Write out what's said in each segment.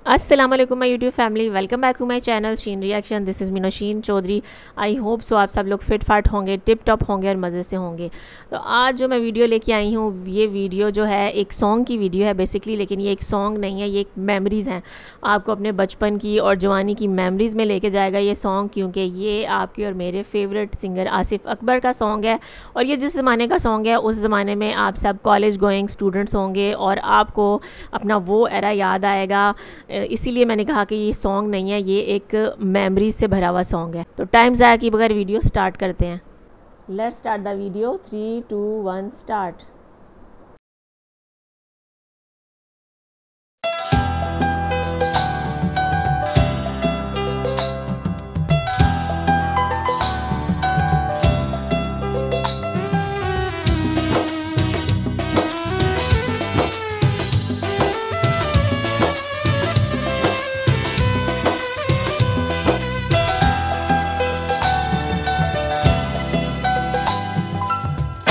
अस्सलाम वालेकुम my YouTube family, welcome back to my channel Sheen reaction. This is me Nousheen Chowdhury. I hope so आप सब लोग फिट फाट होंगे, टिप टॉप होंगे और मज़े से होंगे। तो आज जो मैं वीडियो लेके आई हूँ, ये वीडियो जो है एक सॉन्ग की वीडियो है बेसिकली, लेकिन ये एक सॉन्ग नहीं है, ये एक मेमोरीज़ हैं। आपको अपने बचपन की और जवानी की मेमोरीज़ में लेके जाएगा ये सॉन्ग, क्योंकि ये आपके और मेरे फेवरेट सिंगर आसिफ अकबर का सॉन्ग है। और ये जिस ज़माने का सॉन्ग है, उस ज़माने में आप सब कॉलेज गोइंग स्टूडेंट्स होंगे और आपको अपना वो एरा याद आएगा। इसीलिए मैंने कहा कि ये सॉन्ग नहीं है, ये एक मेमोरीज से भरा हुआ सॉन्ग है। तो टाइम ज़ाया किए बगैर वीडियो स्टार्ट करते हैं। Let's start the video. 3, 2, 1 start.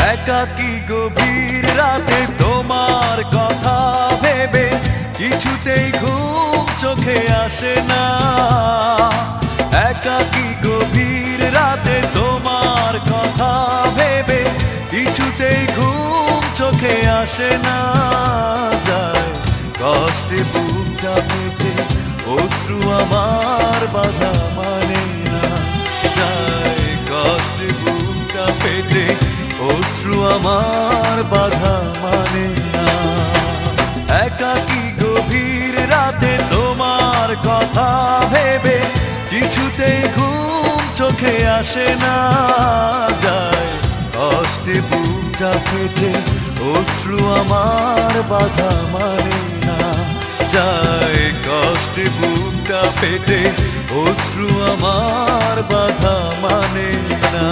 একাকী গভীর রাতে তোমার কথা ভেবে কিছুতেই ঘুম চোখে আসে না। একাকী গভীর রাতে তোমার কথা ভেবে কিছুতেই ঘুম চোখে আসে না। যায় কষ্টে বুকটা ফেটে অশ্রু আমার বাধা মানে না। যায় কষ্টে বুকটা ফেটে অশ্রু আমার বাধা মানে না। একাকী গভীর রাতে তোমার কথা ভেবে কিছুতেই ঘুম চোখে আসে না। যায় কষ্টে বুকটা ফেটে অশ্রু আমার বাধা মানে না। যায় কষ্টে বুকটা ফেটে অশ্রু আমার বাধা মানে না।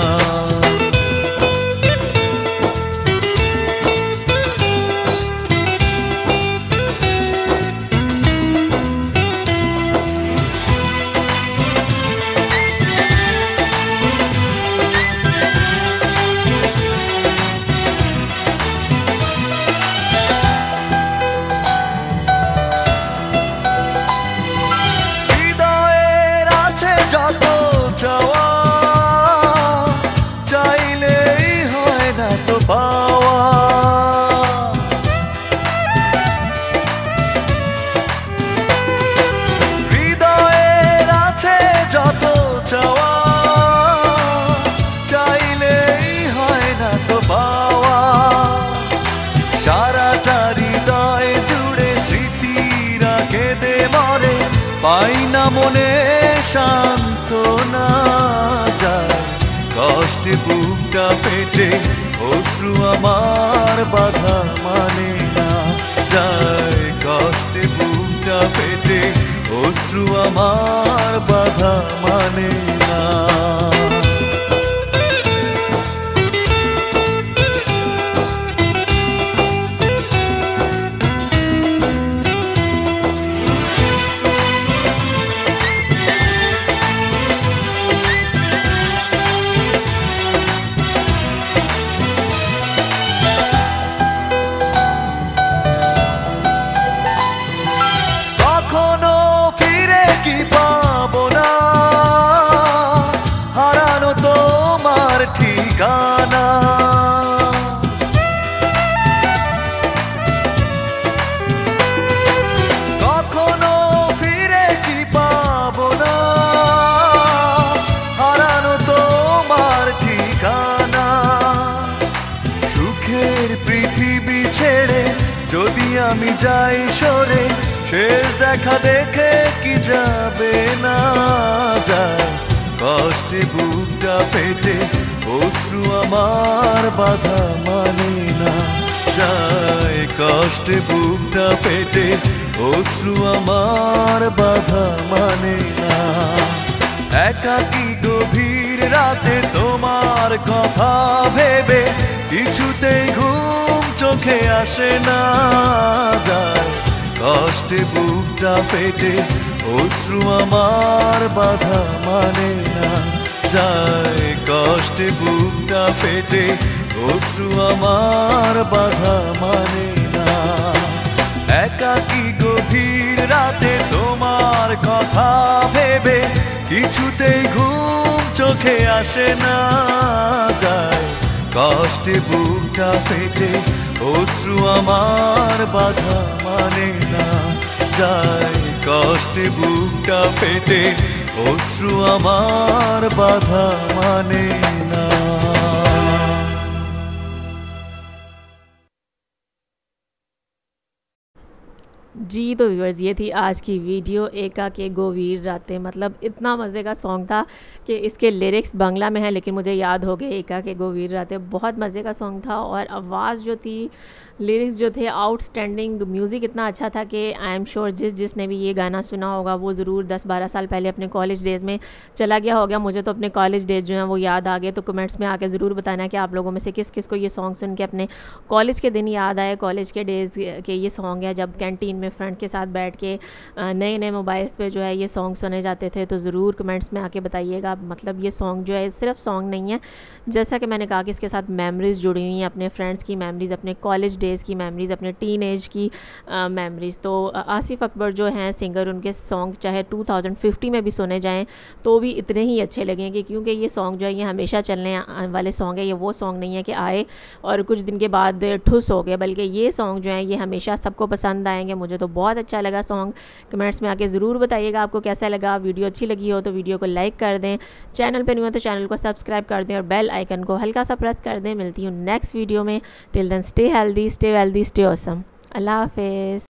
পাই না মনে সান্ত্বনা। যায় কষ্টে বুকটা ফেটে অশ্রু আমার বাধা মানে না। যায় কষ্টে বুকটা ফেটে অশ্রু আমার বাধা মানে না। কখনো ফিরে কি পাবো না, হারানো তোমার ঠিকানা। সুখের পৃথিবী ছেড়ে যদি আমি যাই সরে, শেষ দেখা দেখে কি যাবে না। যায় কষ্টে বুকটা ফেটে অশ্রু আমার বাধা মানে না। যায় কষ্টে বুকটা ফেটে অশ্রু আমার বাধা মানে না। একাকী গভীর রাতে তোমার কথা ভেবে কিছুতেই ঘুম চোখে আসে না। যায় কষ্টে বুকটা ফেটে অশ্রু আমার বাধা মানে না। যায় কষ্টে বুকটা ফেটে অশ্রু আমার বাধা মানে না। একাকী গভীর রাতে তোমার আসে না, যায় কষ্টে বুকটা ফেটে, অশ্রু আমার বাধা মানে না, যায় কষ্টে বুকটা ফেটে, অশ্রু আমার বাধা মানে না। जी तो व्यूअर्स, ये थी आज की वीडियो एका के गोवीर रातें। मतलब इतना मज़े का सॉन्ग था कि इसके लिरिक्स बांग्ला में है लेकिन मुझे याद हो गए एका के गोवीर रातें। बहुत मज़े का सॉन्ग था और आवाज़ जो थी, लिरिक्स जो थे आउटस्टैंडिंग, म्यूज़िक इतना अच्छा था कि आई एम श्योर जिसने भी ये गाना सुना होगा वो ज़रूर 10-12 साल पहले अपने कॉलेज डेज़ में चला गया होगा। मुझे तो अपने कॉलेज डेज जो हैं वो याद आ गए। तो कमेंट्स में आके ज़रूर बताना कि आप लोगों में से किस किस को ये सॉन्ग सुन के अपने कॉलेज के दिन याद आए, कॉलेज के डेज़ के ये सॉन्ग है जब कैंटीन में फ्रेंड के साथ बैठ के नए नए मोबाइल्स पे जो है ये सॉन्ग सुने जाते थे। तो ज़रूर कमेंट्स में आके बताइएगा। मतलब ये सॉन्ग जो है सिर्फ सॉन्ग नहीं है, जैसा कि मैंने कहा कि इसके साथ मेमोरीज़ जुड़ी हुई हैं, अपने फ्रेंड्स की मेमोरीज़, अपने कॉलेज डेज़ की मेमोरीज़, अपने टीन एज की मेमोरीज़। तो आसिफ अकबर जो हैं सिंगर, उनके सॉन्ग चाहे 2050 में भी सुने जाएँ तो भी इतने ही अच्छे लगेंगे, क्योंकि ये सॉन्ग जो है ये हमेशा चलने वाले सॉन्ग है। ये वो सॉन्ग नहीं है कि आए और कुछ दिन के बाद ठुस हो गए, बल्कि ये सॉन्ग जो है ये हमेशा सबको पसंद आएंगे। मुझे तो बहुत अच्छा लगा सॉन्ग। कमेंट्स में आके ज़रूर बताइएगा आपको कैसा लगा। वीडियो अच्छी लगी हो तो वीडियो को लाइक कर दें, चैनल पर नहीं हो तो चैनल को सब्सक्राइब कर दें और बेल आइकन को हल्का सा प्रेस कर दें। मिलती हूँ नेक्स्ट वीडियो में। Till then stay healthy, stay wealthy, stay awesome. अल्लाह हाफिज़।